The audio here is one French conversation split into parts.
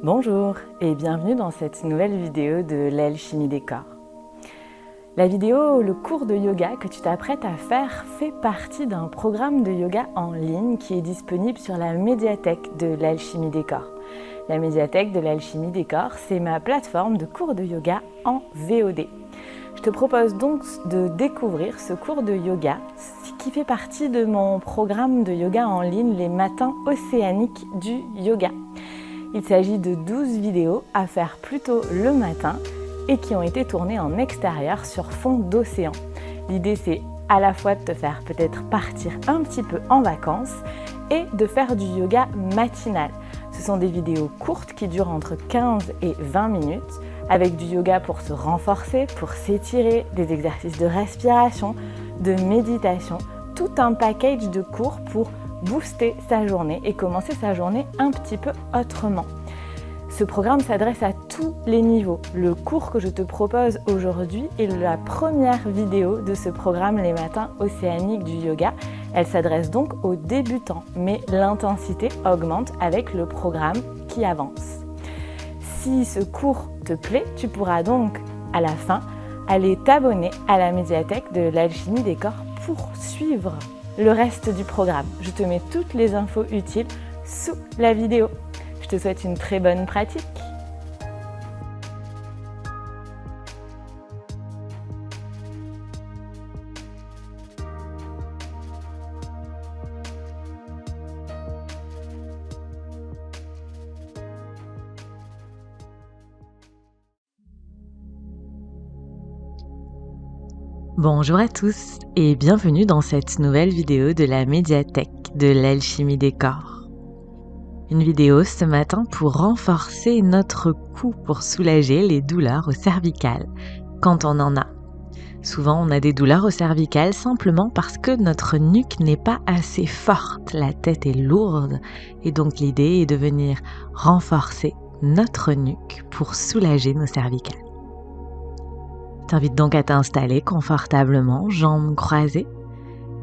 Bonjour et bienvenue dans cette nouvelle vidéo de l'alchimie des corps. La vidéo, le cours de yoga que tu t'apprêtes à faire fait partie d'un programme de yoga en ligne qui est disponible sur la médiathèque de l'alchimie des corps. La médiathèque de l'alchimie des corps, c'est ma plateforme de cours de yoga en VOD. Je te propose donc de découvrir ce cours de yoga qui fait partie de mon programme de yoga en ligne Les Matins Océaniques du Yoga. Il s'agit de 12 vidéos à faire plutôt le matin et qui ont été tournées en extérieur sur fond d'océan. L'idée, c'est à la fois de te faire peut-être partir un petit peu en vacances et de faire du yoga matinal. Ce sont des vidéos courtes qui durent entre 15 et 20 minutes avec du yoga pour se renforcer, pour s'étirer, des exercices de respiration, de méditation, tout un package de cours pour booster sa journée et commencer sa journée un petit peu autrement. Ce programme s'adresse à tous les niveaux. Le cours que je te propose aujourd'hui est la première vidéo de ce programme Les Matins Océaniques du Yoga. Elle s'adresse donc aux débutants, mais l'intensité augmente avec le programme qui avance. Si ce cours te plaît, tu pourras donc à la fin aller t'abonner à la médiathèque de l'alchimie des corps pour suivre le reste du programme. Je te mets toutes les infos utiles sous la vidéo. Je te souhaite une très bonne pratique. Bonjour à tous et bienvenue dans cette nouvelle vidéo de la médiathèque de l'alchimie des corps. Une vidéo ce matin pour renforcer notre cou, pour soulager les douleurs au cervical quand on en a. Souvent on a des douleurs au cervical simplement parce que notre nuque n'est pas assez forte, la tête est lourde et donc l'idée est de venir renforcer notre nuque pour soulager nos cervicales. Je t'invite donc à t'installer confortablement, jambes croisées,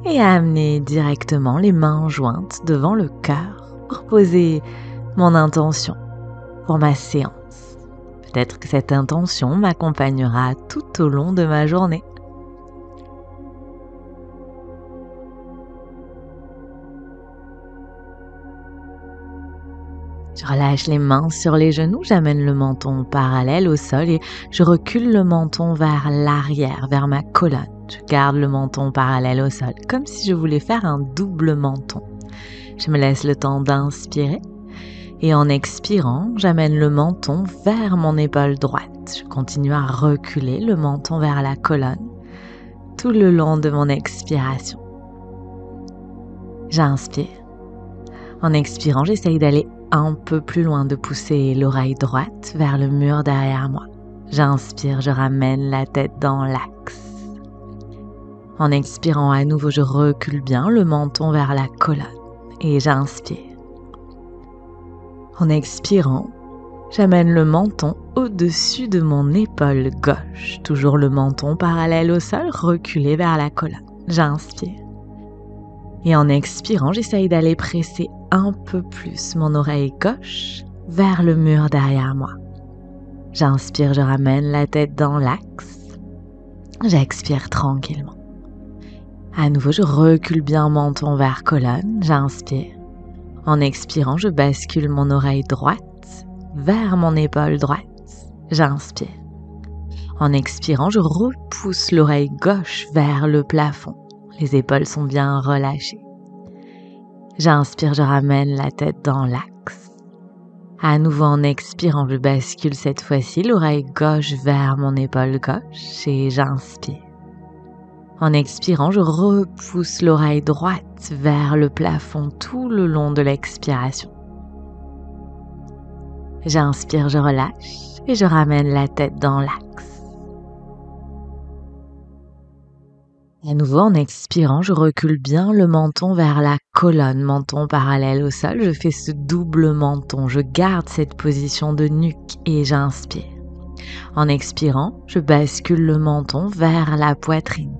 et à amener directement les mains jointes devant le cœur pour poser mon intention pour ma séance. Peut-être que cette intention m'accompagnera tout au long de ma journée. Je relâche les mains sur les genoux, j'amène le menton parallèle au sol et je recule le menton vers l'arrière, vers ma colonne. Je garde le menton parallèle au sol, comme si je voulais faire un double menton. Je me laisse le temps d'inspirer et en expirant, j'amène le menton vers mon épaule droite. Je continue à reculer le menton vers la colonne tout le long de mon expiration. J'inspire. En expirant, j'essaye d'aller un peu plus loin, de pousser l'oreille droite vers le mur derrière moi. J'inspire, je ramène la tête dans l'axe. En expirant à nouveau, je recule bien le menton vers la colonne et j'inspire. En expirant, j'amène le menton au-dessus de mon épaule gauche, toujours le menton parallèle au sol, reculé vers la colonne. J'inspire. Et en expirant, j'essaye d'aller presser un peu plus mon oreille gauche vers le mur derrière moi. J'inspire, je ramène la tête dans l'axe. J'expire tranquillement. À nouveau, je recule bien menton vers colonne. J'inspire. En expirant, je bascule mon oreille droite vers mon épaule droite. J'inspire. En expirant, je repousse l'oreille gauche vers le plafond. Les épaules sont bien relâchées. J'inspire, je ramène la tête dans l'axe. À nouveau en expirant, je bascule cette fois-ci l'oreille gauche vers mon épaule gauche et j'inspire. En expirant, je repousse l'oreille droite vers le plafond tout le long de l'expiration. J'inspire, je relâche et je ramène la tête dans l'axe. À nouveau, en expirant, je recule bien le menton vers la colonne, menton parallèle au sol. Je fais ce double menton, je garde cette position de nuque et j'inspire. En expirant, je bascule le menton vers la poitrine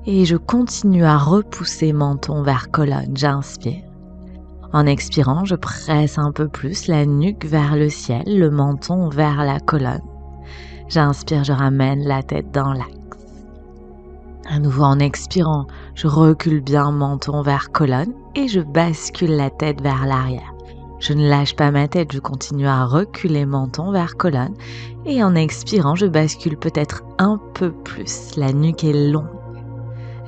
et je continue à repousser menton vers colonne. J'inspire. En expirant, je presse un peu plus la nuque vers le ciel, le menton vers la colonne. J'inspire, je ramène la tête dans l'axe. À nouveau en expirant, je recule bien menton vers colonne et je bascule la tête vers l'arrière. Je ne lâche pas ma tête, je continue à reculer menton vers colonne et en expirant, je bascule peut-être un peu plus. La nuque est longue.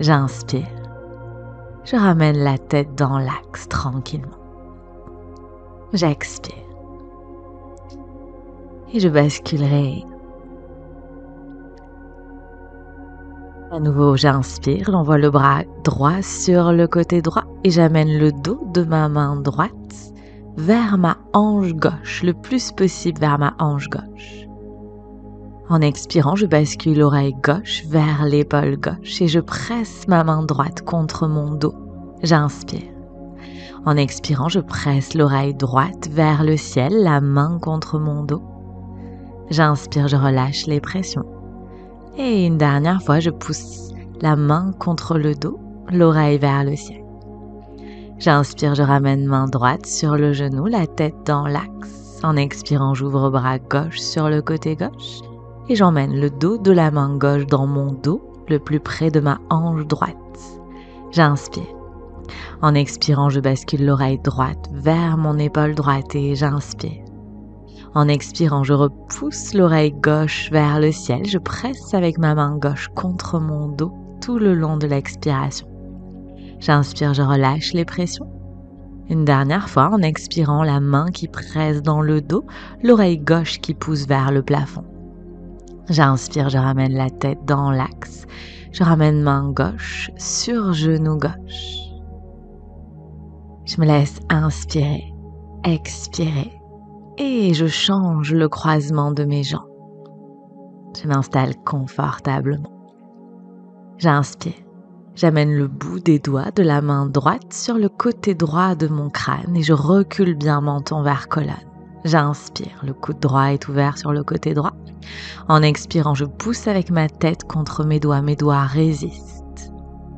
J'inspire. Je ramène la tête dans l'axe tranquillement. J'expire. Et je basculerai. À nouveau, j'inspire, j'envoie le bras droit sur le côté droit et j'amène le dos de ma main droite vers ma hanche gauche, le plus possible vers ma hanche gauche. En expirant, je bascule l'oreille gauche vers l'épaule gauche et je presse ma main droite contre mon dos. J'inspire. En expirant, je presse l'oreille droite vers le ciel, la main contre mon dos. J'inspire, je relâche les pressions. Et une dernière fois, je pousse la main contre le dos, l'oreille vers le ciel. J'inspire, je ramène main droite sur le genou, la tête dans l'axe. En expirant, j'ouvre bras gauche sur le côté gauche et j'emmène le dos de la main gauche dans mon dos, le plus près de ma hanche droite. J'inspire. En expirant, je bascule l'oreille droite vers mon épaule droite et j'inspire. En expirant, je repousse l'oreille gauche vers le ciel. Je presse avec ma main gauche contre mon dos tout le long de l'expiration. J'inspire, je relâche les pressions. Une dernière fois, en expirant, la main qui presse dans le dos, l'oreille gauche qui pousse vers le plafond. J'inspire, je ramène la tête dans l'axe. Je ramène main gauche sur genou gauche. Je me laisse inspirer, expirer. Et je change le croisement de mes jambes. Je m'installe confortablement. J'inspire. J'amène le bout des doigts de la main droite sur le côté droit de mon crâne et je recule bien menton vers colonne. J'inspire. Le coude droit est ouvert sur le côté droit. En expirant, je pousse avec ma tête contre mes doigts résistent.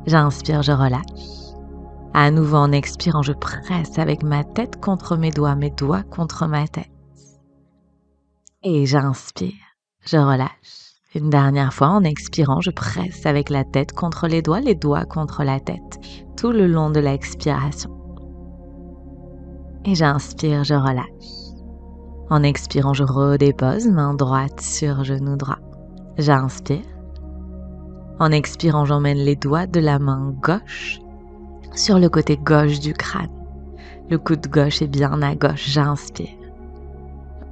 J'inspire, je relâche. À nouveau, en expirant, je presse avec ma tête contre mes doigts contre ma tête. Et j'inspire, je relâche. Une dernière fois, en expirant, je presse avec la tête contre les doigts contre la tête, tout le long de l'expiration. Et j'inspire, je relâche. En expirant, je redépose main droite sur genou droit. J'inspire. En expirant, j'emmène les doigts de la main gauche sur le côté gauche du crâne. Le coude gauche est bien à gauche, j'inspire.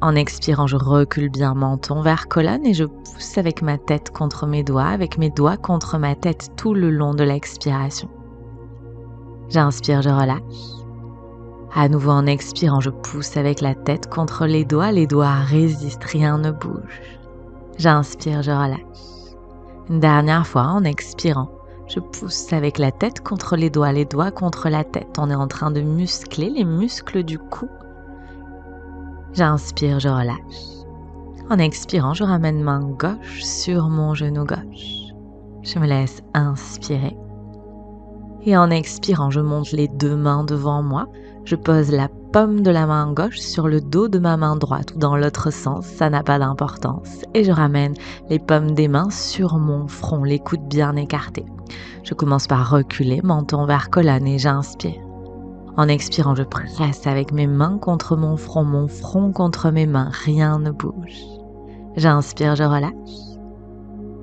En expirant, je recule bien menton vers colonne et je pousse avec ma tête contre mes doigts contre ma tête tout le long de l'expiration. J'inspire, je relâche. À nouveau en expirant, je pousse avec la tête contre les doigts résistent, rien ne bouge. J'inspire, je relâche. Une dernière fois, en expirant, je pousse avec la tête contre les doigts contre la tête. On est en train de muscler les muscles du cou. J'inspire, je relâche. En expirant, je ramène main gauche sur mon genou gauche. Je me laisse inspirer. Et en expirant, je monte les deux mains devant moi. Je pose la paume de la main gauche sur le dos de ma main droite ou dans l'autre sens, ça n'a pas d'importance. Et je ramène les paumes des mains sur mon front, les coudes bien écartés. Je commence par reculer, menton vers colonne et j'inspire. En expirant, je presse avec mes mains contre mon front contre mes mains, rien ne bouge. J'inspire, je relâche.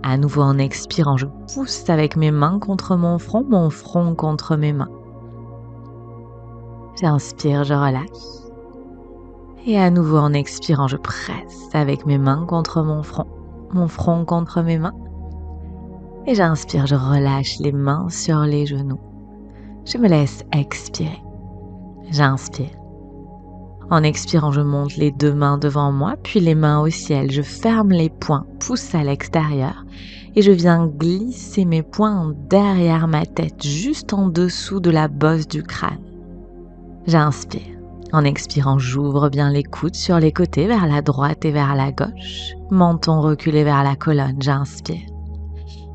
À nouveau en expirant, je pousse avec mes mains contre mon front contre mes mains. J'inspire, je relâche. Et à nouveau en expirant, je presse avec mes mains contre mon front contre mes mains. Et j'inspire, je relâche les mains sur les genoux. Je me laisse expirer. J'inspire. En expirant, je monte les deux mains devant moi, puis les mains au ciel. Je ferme les poings, pousse à l'extérieur et je viens glisser mes poings derrière ma tête, juste en dessous de la bosse du crâne. J'inspire. En expirant, j'ouvre bien les coudes sur les côtés vers la droite et vers la gauche. Menton reculé vers la colonne, j'inspire.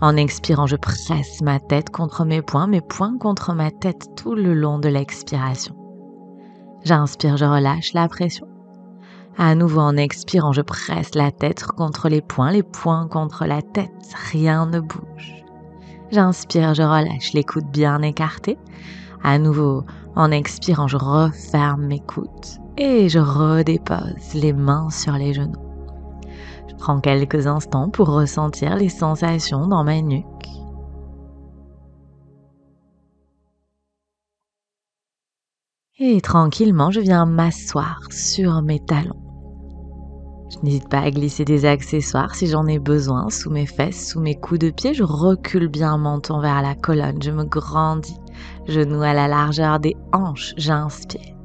En expirant, je presse ma tête contre mes poings contre ma tête tout le long de l'expiration. J'inspire, je relâche la pression. À nouveau, en expirant, je presse la tête contre les poings contre la tête. Rien ne bouge. J'inspire, je relâche les coudes bien écartés. À nouveau, en expirant, je referme mes coudes et je redépose les mains sur les genoux. Je prends quelques instants pour ressentir les sensations dans ma nuque. Et tranquillement, je viens m'asseoir sur mes talons. Je n'hésite pas à glisser des accessoires si j'en ai besoin, sous mes fesses, sous mes coups de pied. Je recule bien menton vers la colonne, je me grandis, genoux à la largeur des hanches, j'inspire.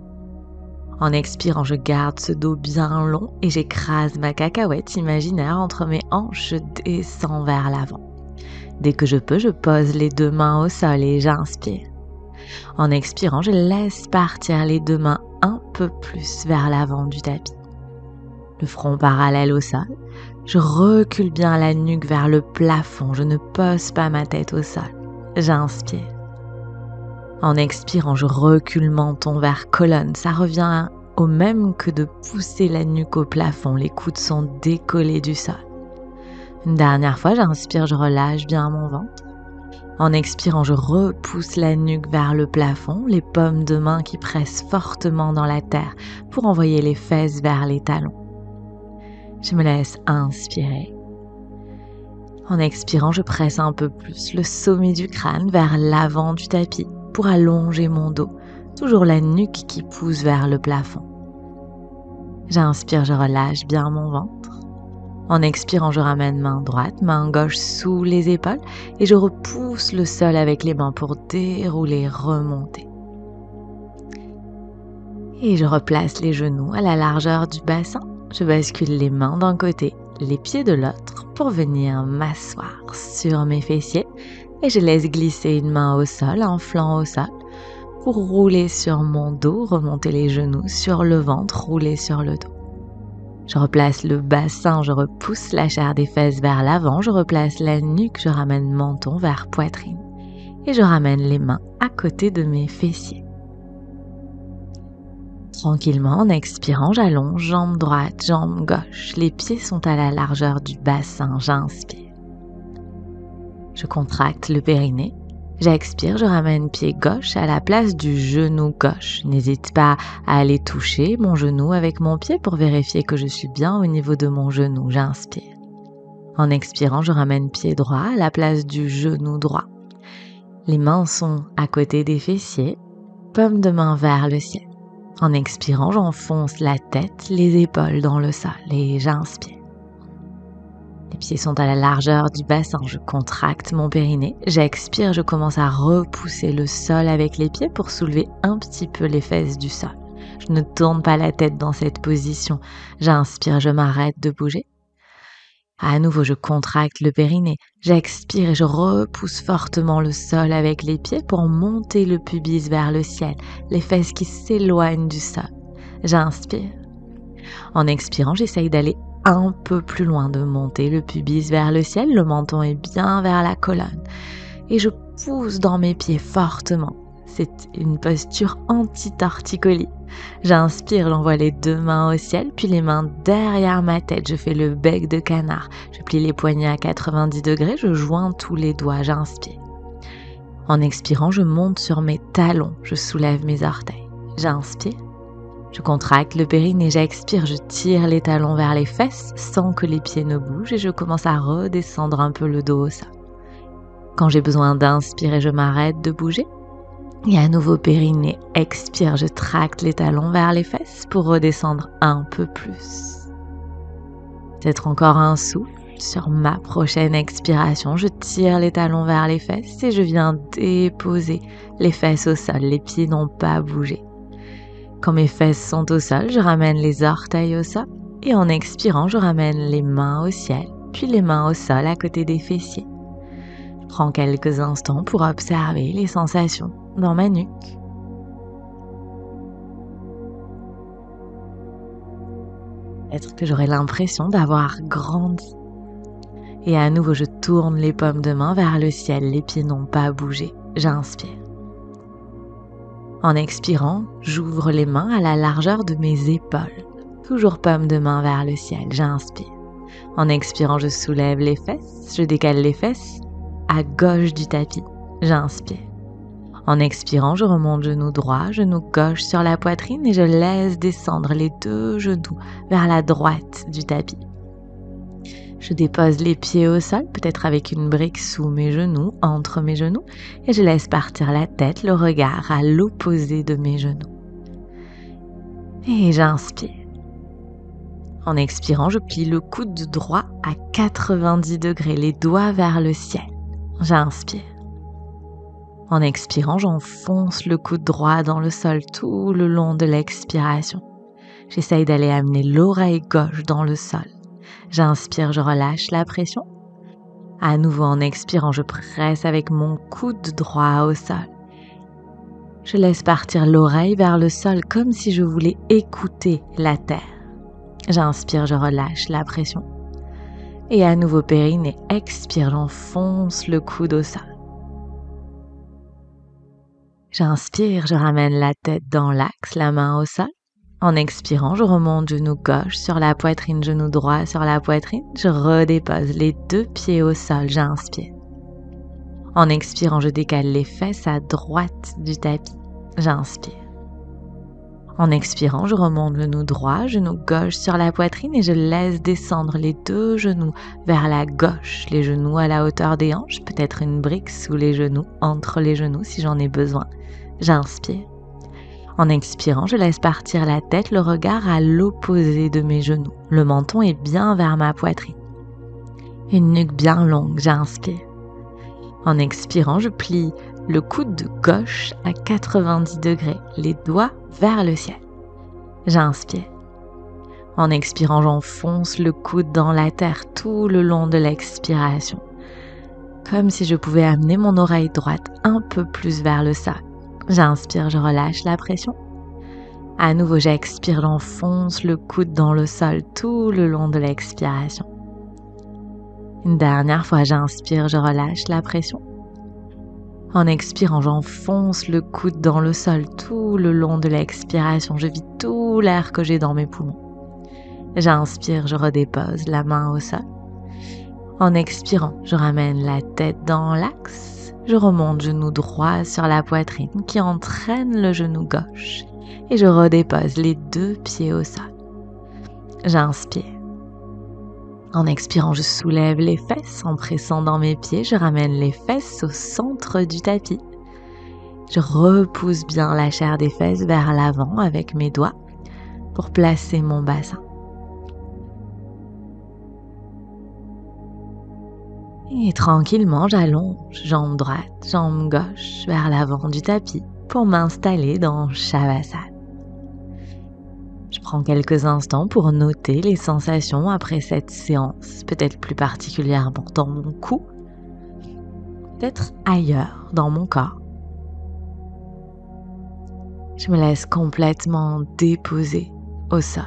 En expirant, je garde ce dos bien long et j'écrase ma cacahuète imaginaire entre mes hanches, je descends vers l'avant. Dès que je peux, je pose les deux mains au sol et j'inspire. En expirant, je laisse partir les deux mains un peu plus vers l'avant du tapis. Le front parallèle au sol, je recule bien la nuque vers le plafond, je ne pose pas ma tête au sol. J'inspire. En expirant, je recule menton vers colonne, ça revient au même que de pousser la nuque au plafond, les coudes sont décollés du sol. Une dernière fois, j'inspire, je relâche bien mon ventre. En expirant, je repousse la nuque vers le plafond, les paumes de main qui pressent fortement dans la terre pour envoyer les fesses vers les talons. Je me laisse inspirer. En expirant, je presse un peu plus le sommet du crâne vers l'avant du tapis pour allonger mon dos, toujours la nuque qui pousse vers le plafond. J'inspire, je relâche bien mon ventre. En expirant, je ramène main droite, main gauche sous les épaules et je repousse le sol avec les mains pour dérouler, remonter. Et je replace les genoux à la largeur du bassin. Je bascule les mains d'un côté, les pieds de l'autre pour venir m'asseoir sur mes fessiers et je laisse glisser une main au sol, un flanc au sol pour rouler sur mon dos, remonter les genoux sur le ventre, rouler sur le dos. Je replace le bassin, je repousse la chair des fesses vers l'avant, je replace la nuque, je ramène menton vers poitrine et je ramène les mains à côté de mes fessiers. Tranquillement, en expirant, j'allonge jambe droite, jambe gauche, les pieds sont à la largeur du bassin, j'inspire. Je contracte le périnée, j'expire, je ramène pied gauche à la place du genou gauche. N'hésite pas à aller toucher mon genou avec mon pied pour vérifier que je suis bien au niveau de mon genou. J'inspire. En expirant, je ramène pied droit à la place du genou droit. Les mains sont à côté des fessiers, paume de main vers le ciel. En expirant, j'enfonce la tête, les épaules dans le sol et j'inspire. Les pieds sont à la largeur du bassin, je contracte mon périnée. J'expire, je commence à repousser le sol avec les pieds pour soulever un petit peu les fesses du sol. Je ne tourne pas la tête dans cette position. J'inspire, je m'arrête de bouger. À nouveau, je contracte le périnée. J'expire et je repousse fortement le sol avec les pieds pour monter le pubis vers le ciel, les fesses qui s'éloignent du sol. J'inspire. En expirant, j'essaye d'aller un peu plus loin, de monter le pubis vers le ciel, le menton est bien vers la colonne. Et je pousse dans mes pieds fortement. C'est une posture anti-torticolis. J'inspire, j'envoie les deux mains au ciel, puis les mains derrière ma tête. Je fais le bec de canard. Je plie les poignets à 90 degrés, je joins tous les doigts, j'inspire. En expirant, je monte sur mes talons, je soulève mes orteils. J'inspire. Je contracte le périnée, j'expire, je tire les talons vers les fesses sans que les pieds ne bougent et je commence à redescendre un peu le dos au sol. Quand j'ai besoin d'inspirer, je m'arrête de bouger. Et à nouveau périnée, expire, je tracte les talons vers les fesses pour redescendre un peu plus. Peut-être encore un souffle. Sur ma prochaine expiration, je tire les talons vers les fesses et je viens déposer les fesses au sol. Les pieds n'ont pas bougé. Quand mes fesses sont au sol, je ramène les orteils au sol et en expirant, je ramène les mains au ciel, puis les mains au sol à côté des fessiers. Je prends quelques instants pour observer les sensations dans ma nuque. Peut-être que j'aurai l'impression d'avoir grandi. Et à nouveau, je tourne les paumes de main vers le ciel, les pieds n'ont pas bougé. J'inspire. En expirant, j'ouvre les mains à la largeur de mes épaules. Toujours paume de main vers le ciel, j'inspire. En expirant, je soulève les fesses, je décale les fesses à gauche du tapis, j'inspire. En expirant, je remonte genou droit, genou gauche sur la poitrine et je laisse descendre les 2 genoux vers la droite du tapis. Je dépose les pieds au sol, peut-être avec une brique sous mes genoux, entre mes genoux, et je laisse partir la tête, le regard à l'opposé de mes genoux. Et j'inspire. En expirant, je plie le coude droit à 90 degrés, les doigts vers le ciel. J'inspire. En expirant, j'enfonce le coude droit dans le sol tout le long de l'expiration. J'essaye d'aller amener l'oreille gauche dans le sol. J'inspire, je relâche la pression. À nouveau, en expirant, je presse avec mon coude droit au sol. Je laisse partir l'oreille vers le sol comme si je voulais écouter la terre. J'inspire, je relâche la pression. Et à nouveau périnée, expire, j'enfonce le coude au sol. J'inspire, je ramène la tête dans l'axe, la main au sol. En expirant, je remonte genou gauche sur la poitrine, genou droit sur la poitrine. Je redépose les 2 pieds au sol, j'inspire. En expirant, je décale les fesses à droite du tapis. J'inspire. En expirant, je remonte genou droit, genou gauche sur la poitrine et je laisse descendre les 2 genoux vers la gauche, les genoux à la hauteur des hanches, peut-être une brique sous les genoux, entre les genoux si j'en ai besoin. J'inspire. En expirant, je laisse partir la tête, le regard à l'opposé de mes genoux. Le menton est bien vers ma poitrine. Une nuque bien longue, j'inspire. En expirant, je plie le coude gauche à 90 degrés, les doigts vers le ciel. J'inspire. En expirant, j'enfonce le coude dans la terre tout le long de l'expiration, comme si je pouvais amener mon oreille droite un peu plus vers le sol. J'inspire, je relâche la pression. À nouveau, j'expire, j'enfonce le coude dans le sol tout le long de l'expiration. Une dernière fois, j'inspire, je relâche la pression. En expirant, j'enfonce le coude dans le sol tout le long de l'expiration. Je vide tout l'air que j'ai dans mes poumons. J'inspire, je redépose la main au sol. En expirant, je ramène la tête dans l'axe. Je remonte genou droit sur la poitrine qui entraîne le genou gauche et je redépose les 2 pieds au sol. J'inspire. En expirant, je soulève les fesses en pressant dans mes pieds. Je ramène les fesses au centre du tapis. Je repousse bien la chair des fesses vers l'avant avec mes doigts pour placer mon bassin. Et tranquillement, j'allonge jambe droite, jambe gauche vers l'avant du tapis pour m'installer dans Shavasana. Je prends quelques instants pour noter les sensations après cette séance, peut-être plus particulièrement dans mon cou, peut-être ailleurs dans mon corps. Je me laisse complètement déposer au sol.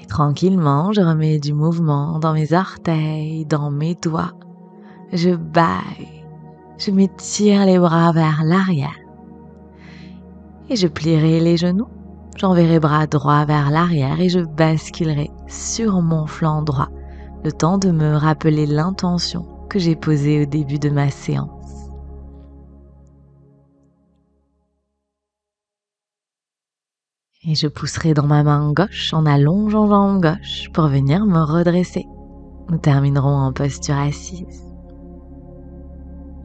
Et tranquillement, je remets du mouvement dans mes orteils, dans mes doigts. Je baille, je m'étire les bras vers l'arrière et je plierai les genoux. J'enverrai bras droits vers l'arrière et je basculerai sur mon flanc droit, le temps de me rappeler l'intention que j'ai posée au début de ma séance. Et je pousserai dans ma main gauche en allongeant jambe gauche pour venir me redresser. Nous terminerons en posture assise.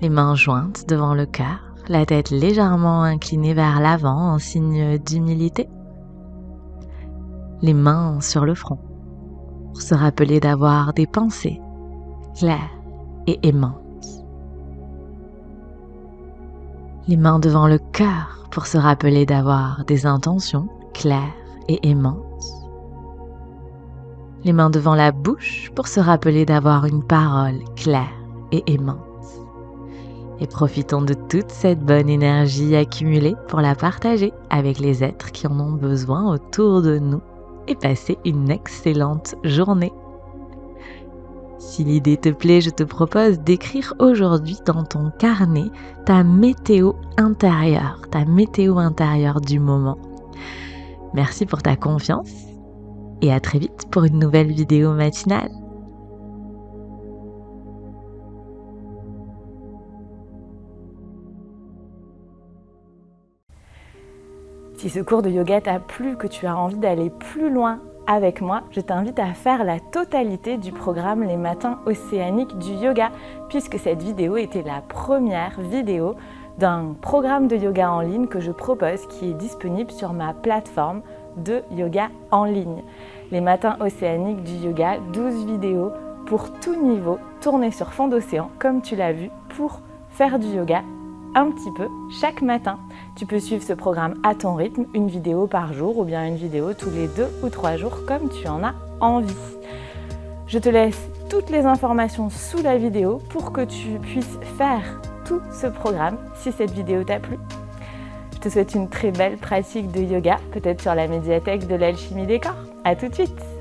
Les mains jointes devant le cœur, la tête légèrement inclinée vers l'avant en signe d'humilité. Les mains sur le front pour se rappeler d'avoir des pensées claires et aimantes. Les mains devant le cœur pour se rappeler d'avoir des intentions claires et aimantes. Les mains devant la bouche pour se rappeler d'avoir une parole claire et aimante. Et profitons de toute cette bonne énergie accumulée pour la partager avec les êtres qui en ont besoin autour de nous et passer une excellente journée. Si l'idée te plaît, je te propose d'écrire aujourd'hui dans ton carnet ta météo intérieure du moment. Merci pour ta confiance et à très vite pour une nouvelle vidéo matinale. Si ce cours de yoga t'a plu, que tu as envie d'aller plus loin avec moi, je t'invite à faire la totalité du programme Les Matins Océaniques du yoga, puisque cette vidéo était la première vidéo d'un programme de yoga en ligne que je propose qui est disponible sur ma plateforme de yoga en ligne. Les Matins Océaniques du yoga, 12 vidéos pour tout niveau, tournées sur fond d'océan, comme tu l'as vu, pour faire du yoga un petit peu chaque matin. Tu peux suivre ce programme à ton rythme, une vidéo par jour ou bien une vidéo tous les 2 ou 3 jours comme tu en as envie. Je te laisse toutes les informations sous la vidéo pour que tu puisses faire tout ce programme si cette vidéo t'a plu. Je te souhaite une très belle pratique de yoga, peut-être sur la médiathèque de l'Alchimie des Corps. À tout de suite!